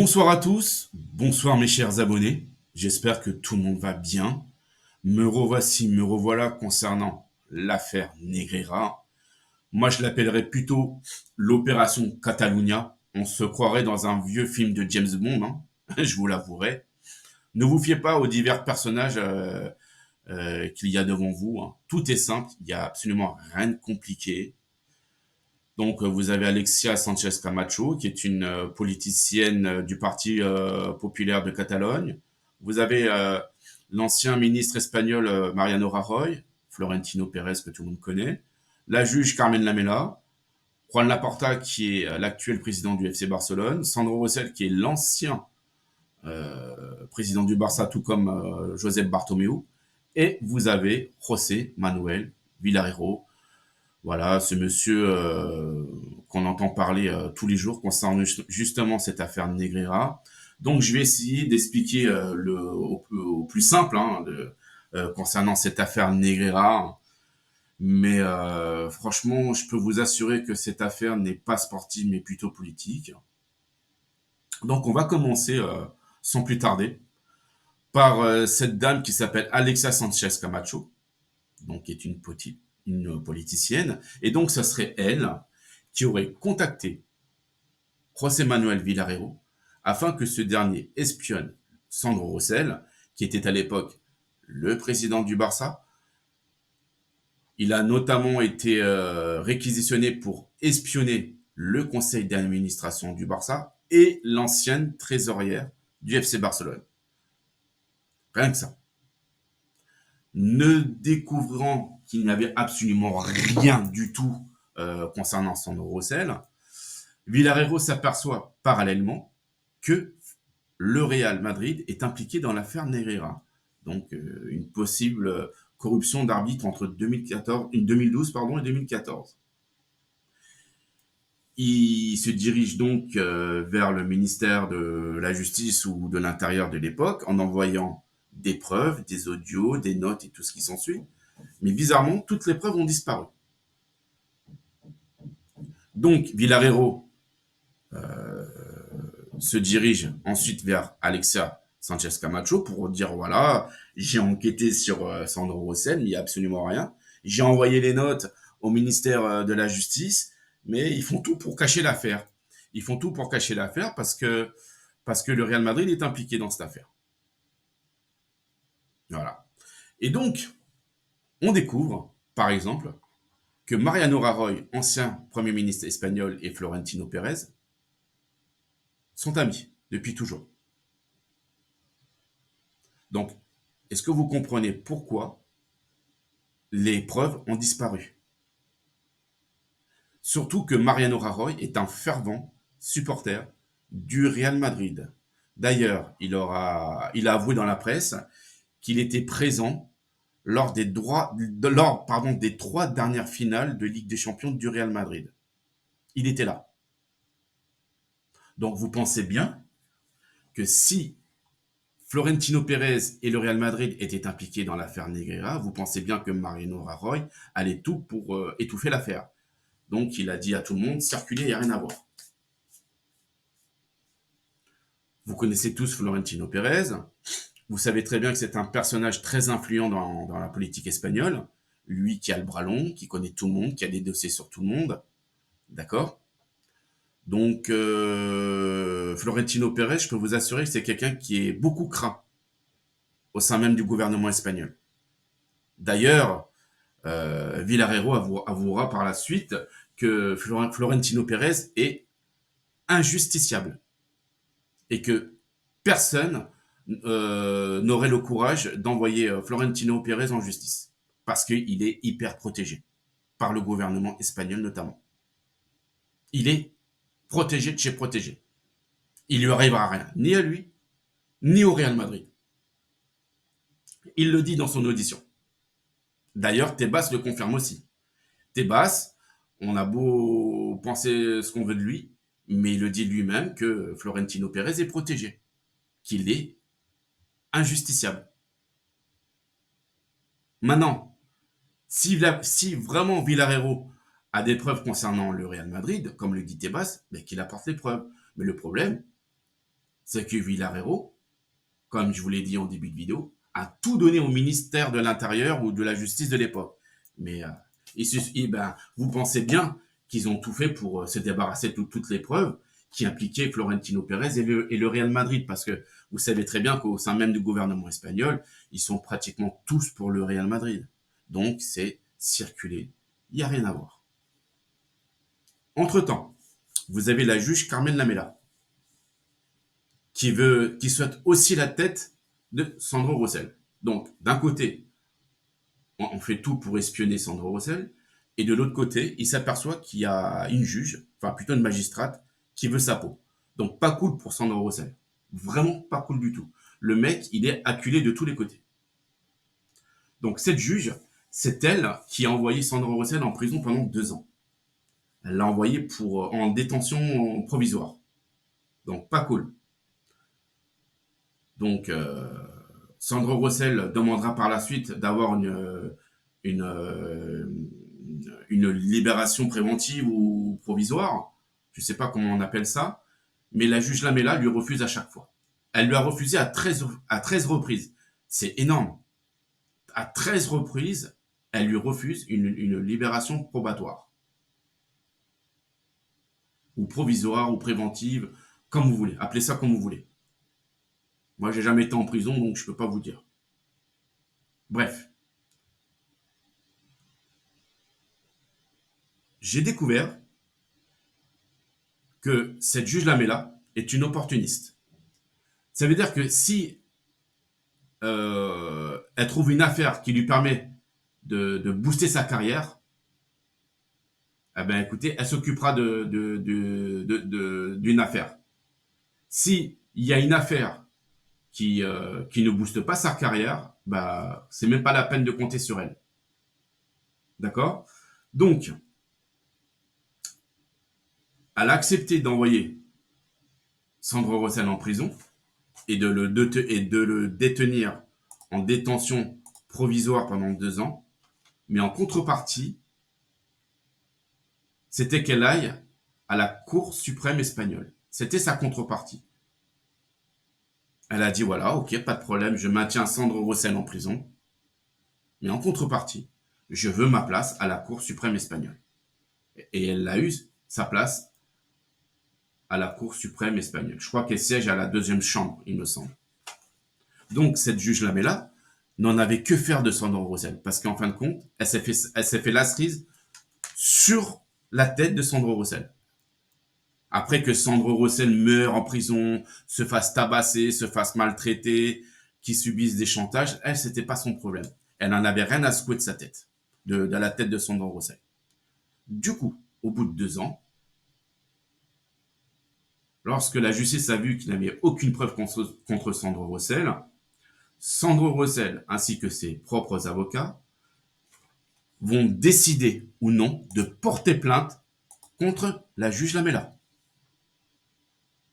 Bonsoir à tous, bonsoir mes chers abonnés. J'espère que tout le monde va bien. Me revoici, me revoilà concernant l'affaire Negreira. Moi, je l'appellerais plutôt l'opération Catalunya. On se croirait dans un vieux film de James Bond, hein, je vous l'avouerai. Ne vous fiez pas aux divers personnages qu'il y a devant vous, hein. Tout est simple, il n'y a absolument rien de compliqué. Donc, vous avez Alexia Sánchez Camacho, qui est une politicienne du Parti populaire de Catalogne. Vous avez l'ancien ministre espagnol Mariano Rajoy, Florentino Pérez, que tout le monde connaît, la juge Carmen Lamela, Juan Laporta, qui est l'actuel président du FC Barcelone, Sandro Rosell, qui est l'ancien président du Barça, tout comme Josep Bartomeu, et vous avez José Manuel Villarreiro, voilà, ce monsieur qu'on entend parler tous les jours concernant justement cette affaire Negreira. Donc, je vais essayer d'expliquer au plus simple hein, concernant cette affaire Negreira. Mais franchement, je peux vous assurer que cette affaire n'est pas sportive, mais plutôt politique. Donc, on va commencer sans plus tarder par cette dame qui s'appelle Alexa Sanchez Camacho, donc qui est une politicienne. Et donc, ce serait elle qui aurait contacté José Manuel Villarreiro afin que ce dernier espionne Sandro Rosell, qui était à l'époque le président du Barça. Il a notamment été réquisitionné pour espionner le conseil d'administration du Barça et l'ancienne trésorière du FC Barcelone. Rien que ça. Ne découvrant qu'il n'y avait absolument rien du tout concernant Sandro Rosell, Villarreiro s'aperçoit parallèlement que le Real Madrid est impliqué dans l'affaire Negreira. Donc une possible corruption d'arbitre entre 2012 et 2014. Il se dirige donc vers le ministère de la Justice ou de l'Intérieur de l'époque en envoyant des preuves, des audios, des notes et tout ce qui s'ensuit. Mais bizarrement, toutes les preuves ont disparu. Donc Villarreiro se dirige ensuite vers Alexia Sanchez Camacho pour dire voilà, j'ai enquêté sur Sandro Rosell, mais il n'y a absolument rien. J'ai envoyé les notes au ministère de la Justice, mais ils font tout pour cacher l'affaire. Ils font tout pour cacher l'affaire parce que le Real Madrid est impliqué dans cette affaire. Voilà. Et donc, on découvre, par exemple, que Mariano Rajoy, ancien Premier ministre espagnol, et Florentino Pérez sont amis depuis toujours. Donc, est-ce que vous comprenez pourquoi les preuves ont disparu? Surtout que Mariano Rajoy est un fervent supporter du Real Madrid. D'ailleurs, il a avoué dans la presse qu'il était présent lors des 3 dernières finales de Ligue des Champions du Real Madrid. Il était là. Donc vous pensez bien que si Florentino Pérez et le Real Madrid étaient impliqués dans l'affaire Negreira, vous pensez bien que Mariano Rajoy allait tout pour étouffer l'affaire. Donc il a dit à tout le monde, circulez, il n'y a rien à voir. Vous connaissez tous Florentino Pérez. Vous savez très bien que c'est un personnage très influent dans la politique espagnole. Lui qui a le bras long, qui connaît tout le monde, qui a des dossiers sur tout le monde. D'accord? Donc, Florentino Pérez, je peux vous assurer que c'est quelqu'un qui est beaucoup craint au sein même du gouvernement espagnol. D'ailleurs, Villarreiro avouera par la suite que Florentino Pérez est injusticiable et que personne n'aurait le courage d'envoyer Florentino Pérez en justice parce qu'il est hyper protégé par le gouvernement espagnol notamment. Il est protégé de chez protégé. Il lui arrivera rien, ni à lui, ni au Real Madrid. Il le dit dans son audition. D'ailleurs, Tebas le confirme aussi. Tebas, on a beau penser ce qu'on veut de lui, mais il le dit lui-même que Florentino Pérez est protégé, qu'il est injusticiable. Maintenant, si vraiment Villarreiro a des preuves concernant le Real Madrid, comme le dit Tebas, ben qu'il apporte les preuves. Mais le problème, c'est que Villarero, comme je vous l'ai dit en début de vidéo, a tout donné au ministère de l'Intérieur ou de la Justice de l'époque. Mais vous pensez bien qu'ils ont tout fait pour se débarrasser de toutes les preuves qui impliquaient Florentino Pérez et le Real Madrid. Parce que vous savez très bien qu'au sein même du gouvernement espagnol, ils sont pratiquement tous pour le Real Madrid. Donc c'est circulé. Il n'y a rien à voir. Entre-temps, vous avez la juge Carmen Lamela qui souhaite aussi la tête de Sandro Rosell. Donc, d'un côté, on fait tout pour espionner Sandro Rosell, et de l'autre côté, il s'aperçoit qu'il y a une juge, enfin plutôt une magistrate, qui veut sa peau. Donc, pas cool pour Sandro Rosell. Vraiment pas cool du tout. Le mec, il est acculé de tous les côtés. Donc, cette juge, c'est elle qui a envoyé Sandro Rosell en prison pendant 2 ans. Elle l'a envoyé en détention provisoire. Donc, pas cool. Donc, Sandro Rosell demandera par la suite d'avoir une, euh, une libération préventive ou provisoire. Je ne sais pas comment on appelle ça. Mais la juge Lamela lui refuse à chaque fois. Elle lui a refusé à 13 reprises. C'est énorme. À 13 reprises, elle lui refuse une libération probatoire. Ou provisoire, ou préventive, comme vous voulez. Appelez ça comme vous voulez. Moi, j'ai jamais été en prison, donc je ne peux pas vous dire. Bref. J'ai découvert que cette juge Lamela est une opportuniste. Ça veut dire que si elle trouve une affaire qui lui permet de booster sa carrière, eh ben écoutez, elle s'occupera d'une affaire. Si il y a une affaire qui ne booste pas sa carrière, bah c'est même pas la peine de compter sur elle. D'accord? Donc, elle a accepté d'envoyer Sandro Rosell en prison et de le détenir en détention provisoire pendant 2 ans. Mais en contrepartie, c'était qu'elle aille à la Cour suprême espagnole. C'était sa contrepartie. Elle a dit voilà, ok, pas de problème, je maintiens Sandro Rosell en prison, mais en contrepartie, je veux ma place à la Cour suprême espagnole. Et elle a eu sa place à la Cour suprême espagnole. Je crois qu'elle siège à la 2e chambre, il me semble. Donc cette juge Lamela n'en avait que faire de Sandro Rosell, parce qu'en fin de compte, elle s'est fait la cerise sur la tête de Sandro Rosell. Après que Sandro Rosell meure en prison, se fasse tabasser, se fasse maltraiter, qu'il subisse des chantages, elle, c'était pas son problème. Elle n'en avait rien à secouer de sa tête, de la tête de Sandro Rosell. Du coup, au bout de 2 ans, lorsque la justice a vu qu'il n'avait aucune preuve contre Sandro Rosell ainsi que ses propres avocats vont décider ou non de porter plainte contre la juge Lamela.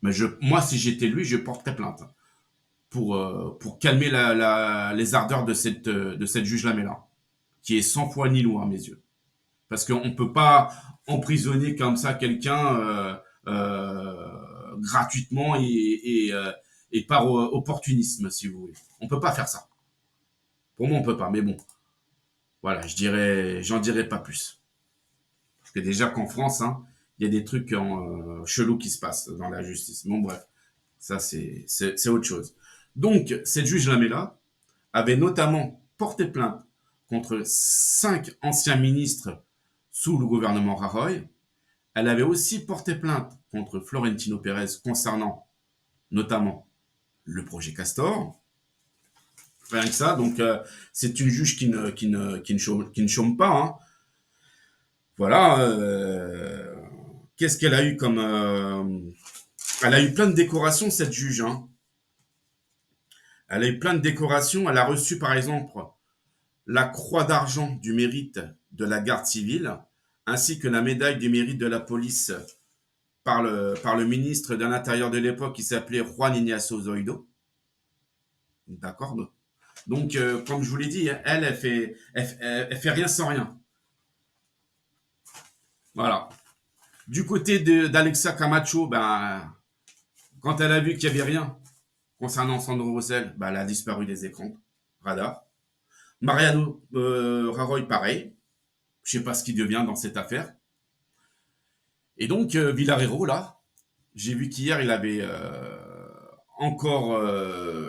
Mais moi, si j'étais lui, je porterais plainte pour calmer les ardeurs de cette juge Lamela, qui est sans foi ni loi à mes yeux. Parce qu'on ne peut pas emprisonner comme ça quelqu'un gratuitement et par opportunisme, si vous voulez. On ne peut pas faire ça. Pour moi, on ne peut pas. Mais bon, voilà, j'en dirai pas plus. Parce que déjà qu'en France, hein, il y a des trucs chelous qui se passent dans la justice. Bon, bref, ça, c'est autre chose. Donc, cette juge Lamela avait notamment porté plainte contre 5 anciens ministres sous le gouvernement Rajoy. Elle avait aussi porté plainte contre Florentino Pérez concernant notamment le projet Castor. Rien que ça, donc c'est une juge qui ne chôme pas. Hein. Voilà. Qu'est-ce qu'elle a eu comme... elle a eu plein de décorations, cette juge. Hein. Elle a eu plein de décorations. Elle a reçu, par exemple, la croix d'argent du mérite de la garde civile, ainsi que la médaille du mérite de la police par le ministre de l'Intérieur de l'époque qui s'appelait Juan Ignacio Zoido. D'accord. Donc, comme je vous l'ai dit, elle fait rien sans rien. Voilà. Du côté d'Alexa Camacho, ben, Quand elle a vu qu'il n'y avait rien concernant Sandro Rosell, bah, elle a disparu des écrans, radar. Mariano Rajoy, pareil. Je sais pas ce qu'il devient dans cette affaire. Et donc, Villarreiro, là, j'ai vu qu'hier, il avait encore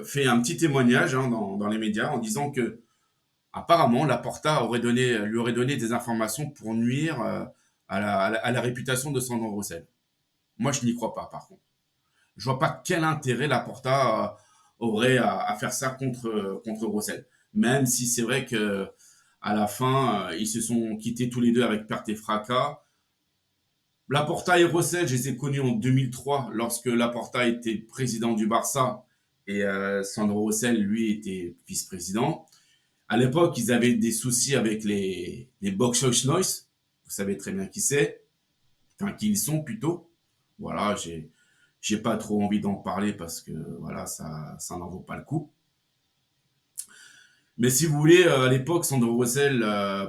fait un petit témoignage hein, dans les médias en disant que apparemment Laporta lui aurait donné des informations pour nuire à la réputation de Sandro Rosell. Moi, je n'y crois pas, par contre. Je vois pas quel intérêt Laporta aurait à faire ça contre Rosell. Même si c'est vrai que à la fin, ils se sont quittés tous les deux avec perte et fracas. Laporta et Rosell, je les ai connus en 2003 lorsque Laporta était président du Barça et Sandro Rosell, lui, était vice-président. À l'époque, ils avaient des soucis avec les Box Noise. Vous savez très bien qui c'est. Enfin, qui ils sont plutôt. Voilà, j'ai pas trop envie d'en parler parce que voilà, ça n'en vaut pas le coup. Mais si vous voulez, à l'époque, Sandro Rosell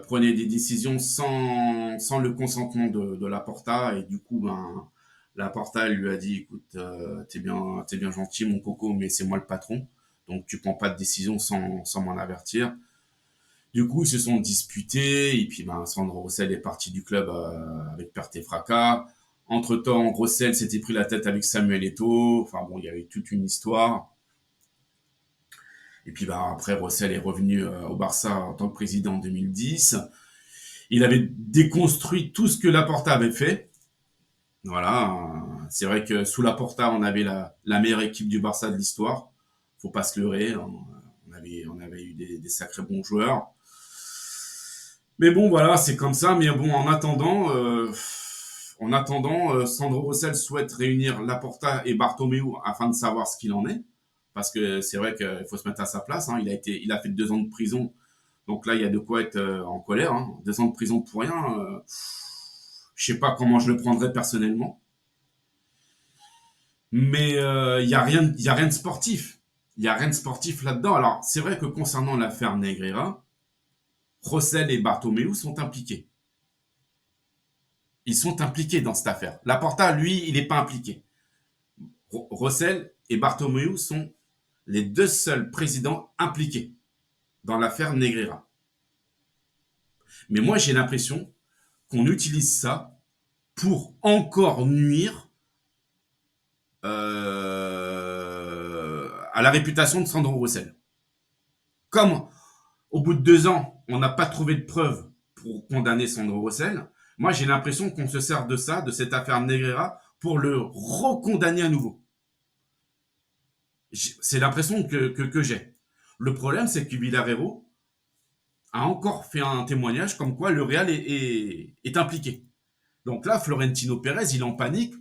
prenait des décisions sans le consentement de Laporta et du coup, ben, Laporta lui a dit, écoute, t'es bien gentil, mon coco, mais c'est moi le patron, donc tu prends pas de décision sans m'en avertir. Du coup, ils se sont disputés et puis ben, Sandro Rosell est parti du club avec perte et fracas. Entre-temps, Rosell s'était pris la tête avec Samuel Eto'o. Enfin bon, il y avait toute une histoire. Et puis bah, après, Rosell est revenu au Barça en tant que président en 2010. Il avait déconstruit tout ce que Laporta avait fait. Voilà, c'est vrai que sous Laporta, on avait la meilleure équipe du Barça de l'histoire. Faut pas se leurrer. On avait eu des sacrés bons joueurs. Mais bon, voilà, c'est comme ça. Mais bon, en attendant, Sandro Rosell souhaite réunir Laporta et Bartomeu afin de savoir ce qu'il en est. Parce que c'est vrai qu'il faut se mettre à sa place. Hein. Il a fait 2 ans de prison. Donc là, il y a de quoi être en colère. Hein. 2 ans de prison pour rien. Je sais pas comment je le prendrais personnellement. Mais il y a rien de sportif. Il y a rien de sportif là-dedans. Alors, c'est vrai que concernant l'affaire Negreira, Rosell et Bartomeu sont impliqués. Ils sont impliqués dans cette affaire. Laporta, lui, il n'est pas impliqué. Rosell et Bartomeu sont les 2 seuls présidents impliqués dans l'affaire Negreira. Mais moi, j'ai l'impression qu'on utilise ça pour encore nuire à la réputation de Sandro Rosell. Comme au bout de 2 ans, on n'a pas trouvé de preuves pour condamner Sandro Rosell, moi j'ai l'impression qu'on se sert de ça, de cette affaire Negreira, pour le recondamner à nouveau. C'est l'impression que j'ai. Le problème, c'est que Villarreiro a encore fait un témoignage comme quoi le Real est impliqué. Donc là, Florentino Pérez, il est en panique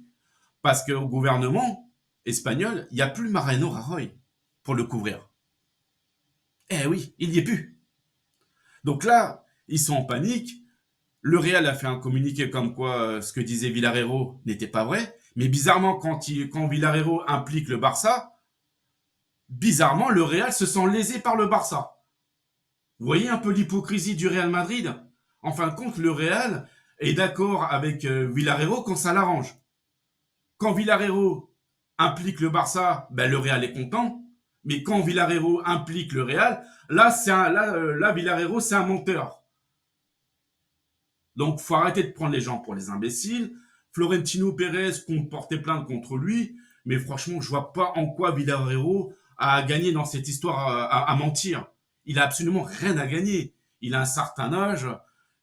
parce qu'au gouvernement espagnol, il n'y a plus Mariano Rajoy pour le couvrir. Eh oui, il n'y est plus. Donc là, ils sont en panique. Le Real a fait un communiqué comme quoi ce que disait Villarreiro n'était pas vrai. Mais bizarrement, quand Villarreiro implique le Barça, bizarrement, le Real se sent lésé par le Barça. Vous voyez un peu l'hypocrisie du Real Madrid. En fin de compte, le Real est d'accord avec Villarreiro quand ça l'arrange. Quand Villarreiro implique le Barça, ben, le Real est content. Mais quand Villarreiro implique le Real, là, Villarreiro, c'est un menteur. Donc, faut arrêter de prendre les gens pour les imbéciles. Florentino Pérez compte porter plainte contre lui, mais franchement, je vois pas en quoi Villarreiro a gagné dans cette histoire à mentir. Il a absolument rien à gagner. Il a un certain âge.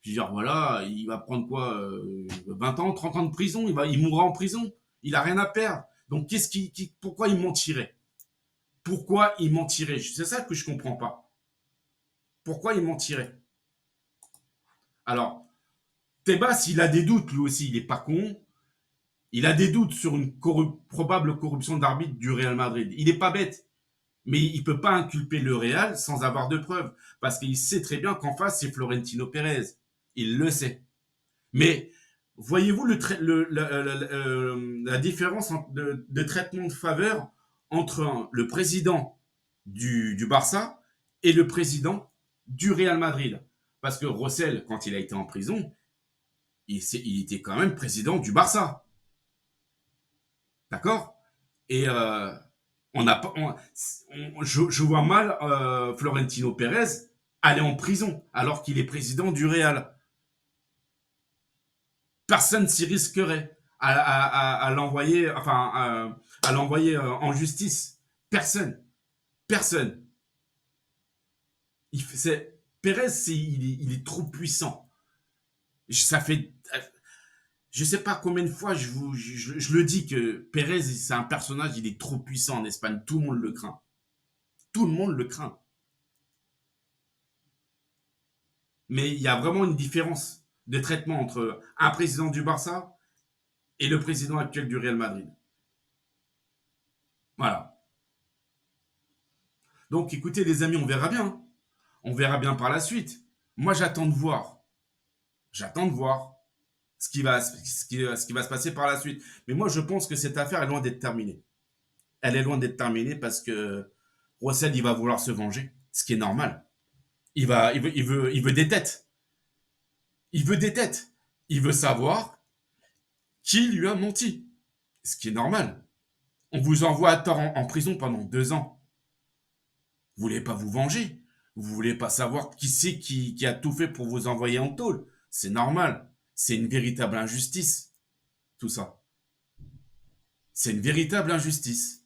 Je veux dire, voilà, il va prendre quoi 20 ans, 30 ans de prison. Il mourra en prison. Il a rien à perdre. Donc, pourquoi il mentirait? Pourquoi il mentirait? C'est ça que je comprends pas. Pourquoi il mentirait? Alors, Tebas, il a des doutes, lui aussi, il est pas con. Il a des doutes sur une probable corruption d'arbitre du Real Madrid. Il n'est pas bête, mais il ne peut pas inculper le Real sans avoir de preuves, parce qu'il sait très bien qu'en face, c'est Florentino Pérez. Il le sait. Mais voyez-vous la différence de traitement de faveur entre le président du Barça et le président du Real Madrid? Parce que Rosell, quand il a été en prison, il était quand même président du Barça. D'accord? Et on n'a pas, je vois mal Florentino Pérez aller en prison alors qu'il est président du Real. Personne s'y risquerait à l'envoyer, enfin, à l'envoyer en justice. Personne, personne. Pérez, il est trop puissant. Ça fait, je sais pas combien de fois je le dis que Pérez, c'est un personnage, il est trop puissant en Espagne. Tout le monde le craint. Tout le monde le craint. Mais il y a vraiment une différence de traitement entre un président du Barça et le président actuel du Real Madrid. Voilà. Donc écoutez les amis, on verra bien. On verra bien par la suite. Moi j'attends de voir. J'attends de voir ce qui va se passer par la suite. Mais moi je pense que cette affaire est loin d'être terminée. Elle est loin d'être terminée parce que Rossell il va vouloir se venger, ce qui est normal. Il veut des têtes. Il veut des têtes. Il veut savoir qui lui a menti, ce qui est normal. On vous envoie à tort en prison pendant 2 ans. Vous voulez pas vous venger. Vous voulez pas savoir qui c'est qui a tout fait pour vous envoyer en tôle. C'est normal. C'est une véritable injustice, tout ça. C'est une véritable injustice.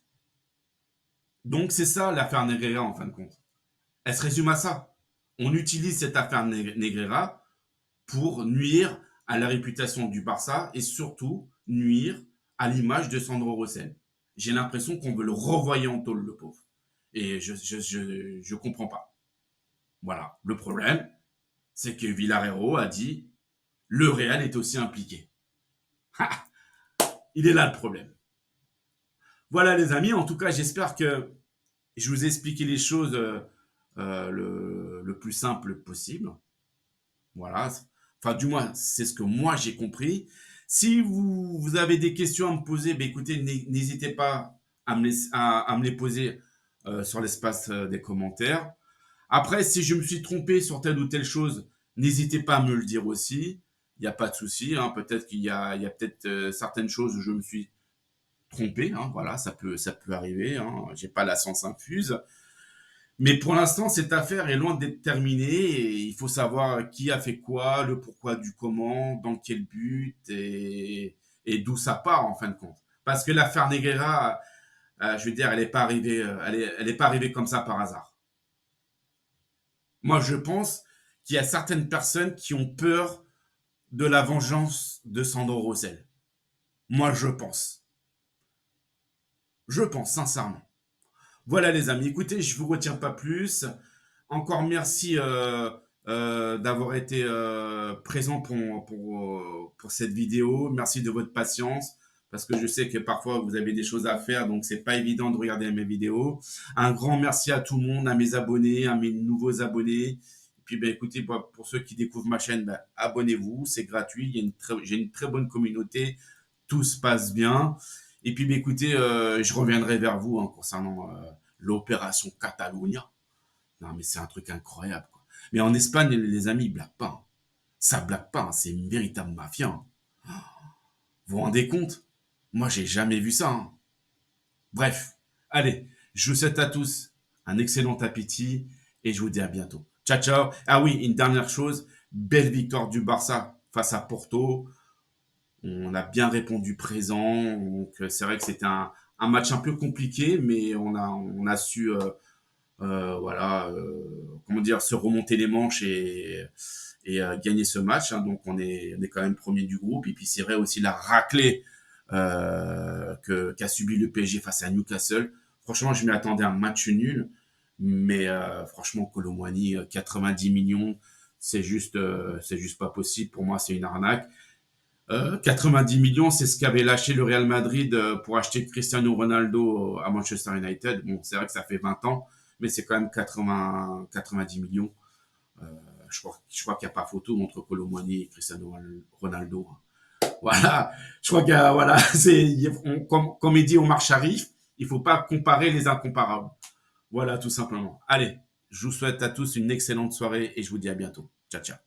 Donc c'est ça l'affaire Negreira en fin de compte. Elle se résume à ça. On utilise cette affaire Negreira pour nuire à la réputation du Barça et surtout nuire à l'image de Sandro Rosell. J'ai l'impression qu'on veut le renvoyer en tôle, le pauvre. Et je comprends pas. Voilà. Le problème, c'est que Villarreiro a dit le Real est aussi impliqué. Ha, il est là le problème. Voilà les amis, en tout cas j'espère que je vous ai expliqué les choses le plus simple possible. Voilà. Enfin du moins c'est ce que moi j'ai compris. Si vous avez des questions à me poser, ben, écoutez, n'hésitez pas à me les poser sur l'espace des commentaires. Après, si je me suis trompé sur telle ou telle chose, n'hésitez pas à me le dire aussi. Il n'y a pas de souci. Hein. Peut-être qu'il y a peut-être certaines choses où je me suis trompé. Hein. Voilà, ça peut arriver. Hein. J'ai pas la science infuse. Mais pour l'instant, cette affaire est loin d'être terminée. Et il faut savoir qui a fait quoi, le pourquoi du comment, dans quel but et d'où ça part en fin de compte. Parce que l'affaire Negreira, je veux dire, elle n'est pas arrivée, elle est pas arrivée comme ça par hasard. Moi, je pense qu'il y a certaines personnes qui ont peur de la vengeance de Sandro Rosell. Moi, je pense. Je pense, sincèrement. Voilà, les amis. Écoutez, je ne vous retiens pas plus. Encore merci d'avoir été présent pour cette vidéo. Merci de votre patience. Parce que je sais que parfois vous avez des choses à faire, donc c'est pas évident de regarder mes vidéos. Un grand merci à tout le monde, à mes abonnés, à mes nouveaux abonnés. Et puis, ben, écoutez, pour ceux qui découvrent ma chaîne, ben, abonnez-vous, c'est gratuit. J'ai une très bonne communauté, tout se passe bien. Et puis, ben, écoutez, je reviendrai vers vous hein, concernant l'opération Catalunya. Non, mais c'est un truc incroyable. Quoi. Mais en Espagne, les amis, ils blaguent pas. Hein. Ça blague pas. Hein. C'est une véritable mafia. Hein. Vous vous rendez compte? Moi, j'ai jamais vu ça. Hein. Bref, allez, je vous souhaite à tous un excellent appétit et je vous dis à bientôt. Ciao, ciao. Ah oui, une dernière chose, belle victoire du Barça face à Porto. On a bien répondu présent. Donc, c'est vrai que c'était un match un peu compliqué, mais on a su, voilà, comment dire, se remonter les manches et gagner ce match. Hein. Donc, on est quand même premier du groupe. Et puis, c'est vrai aussi la raclée qu'a subi le PSG face à Newcastle. Franchement, je m'y attendais à un match nul, mais franchement, Kolo Muani, 90 millions, c'est juste pas possible. Pour moi, c'est une arnaque. 90 millions, c'est ce qu'avait lâché le Real Madrid pour acheter Cristiano Ronaldo à Manchester United. Bon, c'est vrai que ça fait 20 ans, mais c'est quand même 90 millions. Euh, je crois qu'il n'y a pas photo entre Kolo Muani et Cristiano Ronaldo. Voilà, je crois que voilà, comme il dit Omar Sharif, il faut pas comparer les incomparables. Voilà, tout simplement. Allez, je vous souhaite à tous une excellente soirée et je vous dis à bientôt. Ciao, ciao.